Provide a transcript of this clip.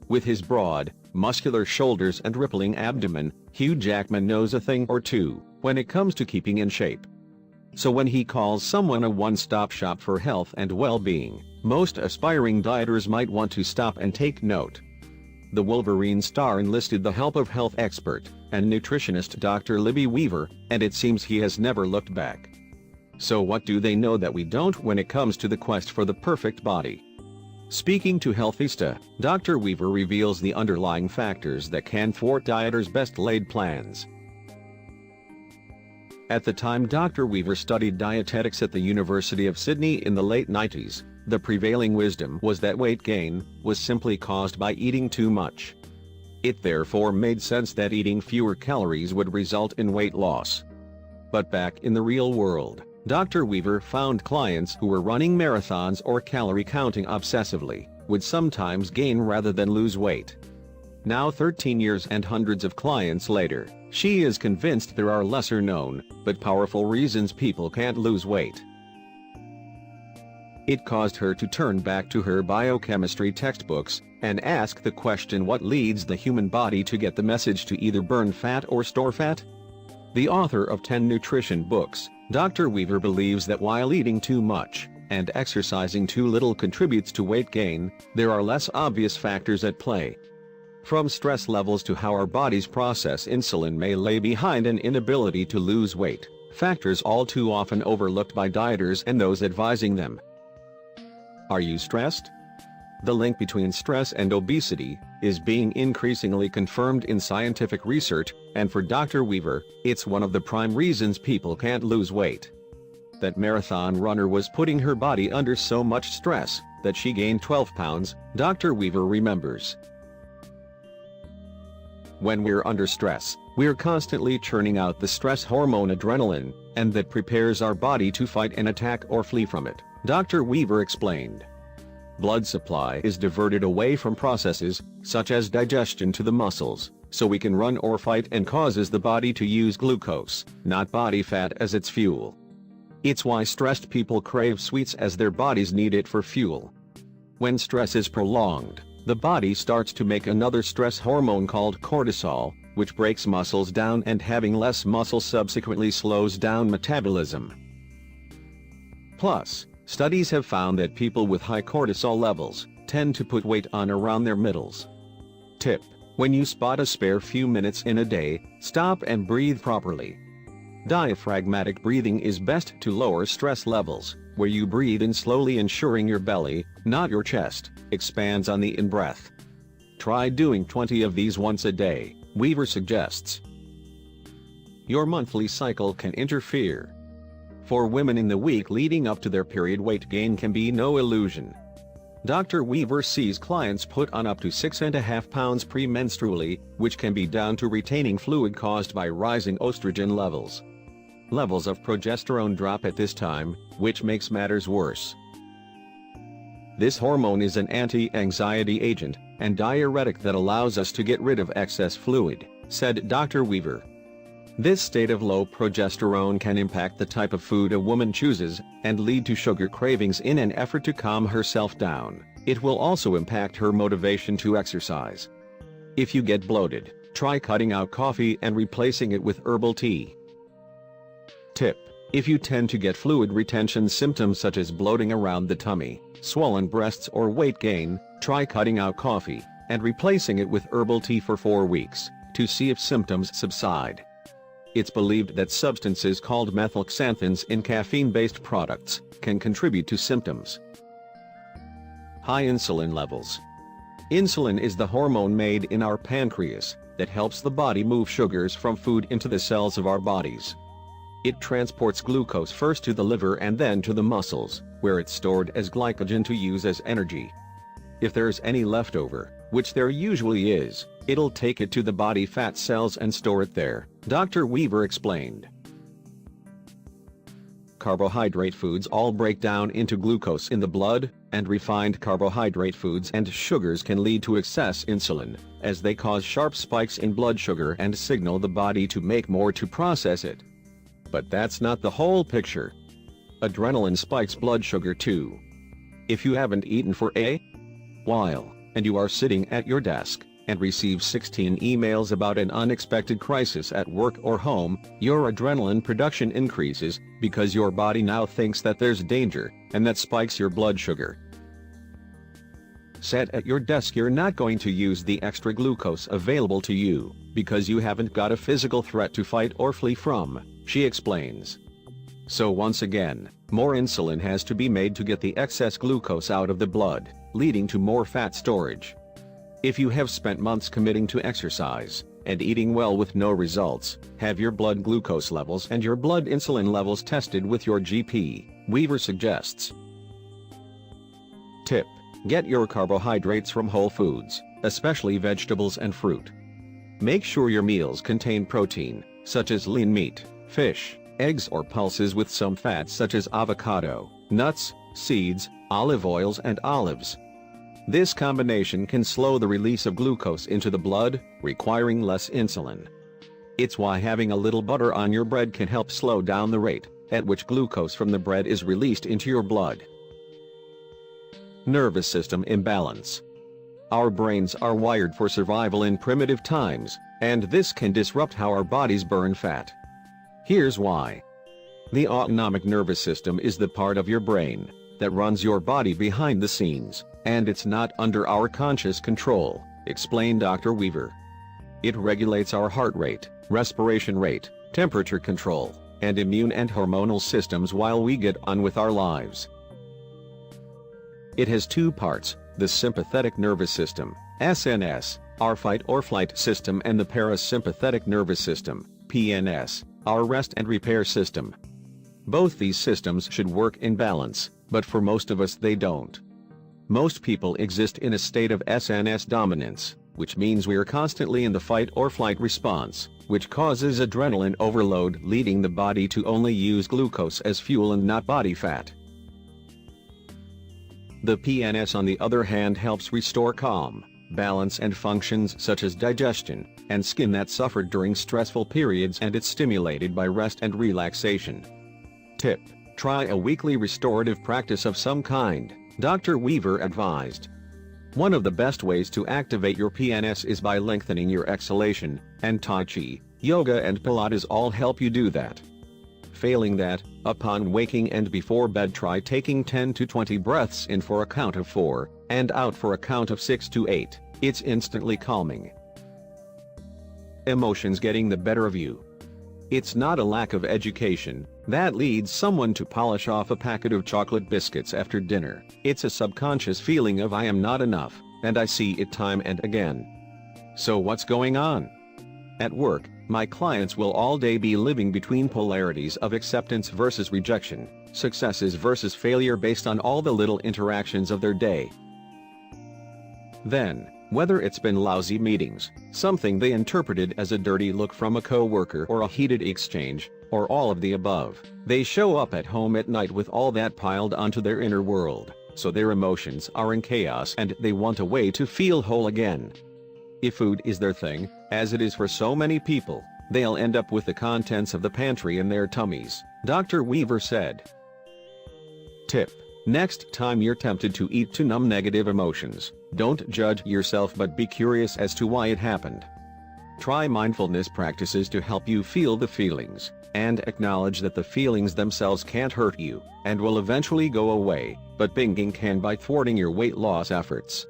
With his broad, muscular shoulders and rippling abdomen, Hugh Jackman knows a thing or two when it comes to keeping in shape. So when he calls someone a one-stop shop for health and well-being, most aspiring dieters might want to stop and take note. The Wolverine star enlisted the help of health expert and nutritionist Dr. Libby Weaver, and it seems he has never looked back. So what do they know that we don't when it comes to the quest for the perfect body? Speaking to Healthista, Dr. Weaver reveals the underlying factors that can thwart dieters' best-laid plans. At the time Dr. Weaver studied dietetics at the University of Sydney in the late 90s, the prevailing wisdom was that weight gain was simply caused by eating too much. It therefore made sense that eating fewer calories would result in weight loss. But back in the real world, Dr. Weaver found clients who were running marathons or calorie counting obsessively would sometimes gain rather than lose weight. Now 13 years and hundreds of clients later, she is convinced there are lesser known, but powerful reasons people can't lose weight. It caused her to turn back to her biochemistry textbooks and ask the question, what leads the human body to get the message to either burn fat or store fat? The author of 10 nutrition books, Dr. Weaver believes that while eating too much and exercising too little contributes to weight gain, there are less obvious factors at play. From stress levels to how our bodies process insulin may lay behind an inability to lose weight, factors all too often overlooked by dieters and those advising them. Are you stressed? The link between stress and obesity is being increasingly confirmed in scientific research, and for Dr. Weaver, it's one of the prime reasons people can't lose weight. That marathon runner was putting her body under so much stress that she gained 12 pounds, Dr. Weaver remembers. When we're under stress, we're constantly churning out the stress hormone adrenaline, and that prepares our body to fight an attack or flee from it, Dr. Weaver explained. Blood supply is diverted away from processes, such as digestion, to the muscles, so we can run or fight, and causes the body to use glucose, not body fat, as its fuel. It's why stressed people crave sweets, as their bodies need it for fuel. When stress is prolonged, the body starts to make another stress hormone called cortisol, which breaks muscles down, and having less muscle subsequently slows down metabolism. Plus, studies have found that people with high cortisol levels tend to put weight on around their middles. Tip: when you spot a spare few minutes in a day, stop and breathe properly. Diaphragmatic breathing is best to lower stress levels, where you breathe in slowly, ensuring your belly, not your chest, expands on the in-breath. Try doing 20 of these once a day, Weaver suggests. Your monthly cycle can interfere. For women, in the week leading up to their period, weight gain can be no illusion. Dr. Weaver sees clients put on up to 6.5 pounds premenstrually, which can be down to retaining fluid caused by rising estrogen levels. Levels of progesterone drop at this time, which makes matters worse. This hormone is an anti-anxiety agent and diuretic that allows us to get rid of excess fluid, said Dr. Weaver. This state of low progesterone can impact the type of food a woman chooses and lead to sugar cravings in an effort to calm herself down. It will also impact her motivation to exercise. If you get bloated, try cutting out coffee and replacing it with herbal tea. Tip: if you tend to get fluid retention symptoms such as bloating around the tummy, swollen breasts, or weight gain, try cutting out coffee and replacing it with herbal tea for 4 weeks to see if symptoms subside. It's believed that substances called methylxanthins in caffeine-based products can contribute to symptoms. High insulin levels. Insulin is the hormone made in our pancreas that helps the body move sugars from food into the cells of our bodies. It transports glucose first to the liver and then to the muscles, where it's stored as glycogen to use as energy. If there's any leftover, which there usually is, it'll take it to the body fat cells and store it there, Dr. Weaver explained. Carbohydrate foods all break down into glucose in the blood, and refined carbohydrate foods and sugars can lead to excess insulin, as they cause sharp spikes in blood sugar and signal the body to make more to process it. But that's not the whole picture. Adrenaline spikes blood sugar too. If you haven't eaten for a while, and you are sitting at your desk, and receive 16 emails about an unexpected crisis at work or home, your adrenaline production increases, because your body now thinks that there's danger, and that spikes your blood sugar. Sat at your desk, you're not going to use the extra glucose available to you, because you haven't got a physical threat to fight or flee from, she explains. So once again, more insulin has to be made to get the excess glucose out of the blood, leading to more fat storage. If you have spent months committing to exercise, and eating well with no results, have your blood glucose levels and your blood insulin levels tested with your GP, Weaver suggests. Tip: get your carbohydrates from whole foods, especially vegetables and fruit. Make sure your meals contain protein, such as lean meat, fish, eggs or pulses with some fats such as avocado, nuts, seeds, olive oils and olives. This combination can slow the release of glucose into the blood, requiring less insulin. It's why having a little butter on your bread can help slow down the rate at which glucose from the bread is released into your blood. Nervous system imbalance. Our brains are wired for survival in primitive times, and this can disrupt how our bodies burn fat. Here's why. The autonomic nervous system is the part of your brain that runs your body behind the scenes, and it's not under our conscious control, explained Dr. Weaver. It regulates our heart rate, respiration rate, temperature control, and immune and hormonal systems while we get on with our lives. It has two parts: the sympathetic nervous system, SNS, our fight or flight system, and the parasympathetic nervous system, PNS, our rest and repair system. Both these systems should work in balance, but for most of us they don't. Most people exist in a state of SNS dominance, which means we are constantly in the fight or flight response, which causes adrenaline overload, leading the body to only use glucose as fuel and not body fat. The PNS, on the other hand, helps restore calm, balance and functions such as digestion and skin that suffered during stressful periods, and it's stimulated by rest and relaxation. Tip: try a weekly restorative practice of some kind, Dr. Weaver advised. One of the best ways to activate your PNS is by lengthening your exhalation, and Tai Chi, yoga and Pilates all help you do that. Failing that, upon waking and before bed, try taking 10 to 20 breaths in for a count of 4, and out for a count of 6 to 8, it's instantly calming. Emotions getting the better of you. It's not a lack of education that leads someone to polish off a packet of chocolate biscuits after dinner. It's a subconscious feeling of "I am not enough," and I see it time and again. So what's going on? At work, my clients will all day be living between polarities of acceptance versus rejection, successes versus failure based on all the little interactions of their day. Then, whether it's been lousy meetings, something they interpreted as a dirty look from a coworker, or a heated exchange, or all of the above, they show up at home at night with all that piled onto their inner world, so their emotions are in chaos and they want a way to feel whole again. If food is their thing, as it is for so many people, they'll end up with the contents of the pantry in their tummies, Dr. Weaver said. Tip: next time you're tempted to eat to numb negative emotions, don't judge yourself but be curious as to why it happened. Try mindfulness practices to help you feel the feelings, and acknowledge that the feelings themselves can't hurt you, and will eventually go away, but binging can by thwarting your weight loss efforts.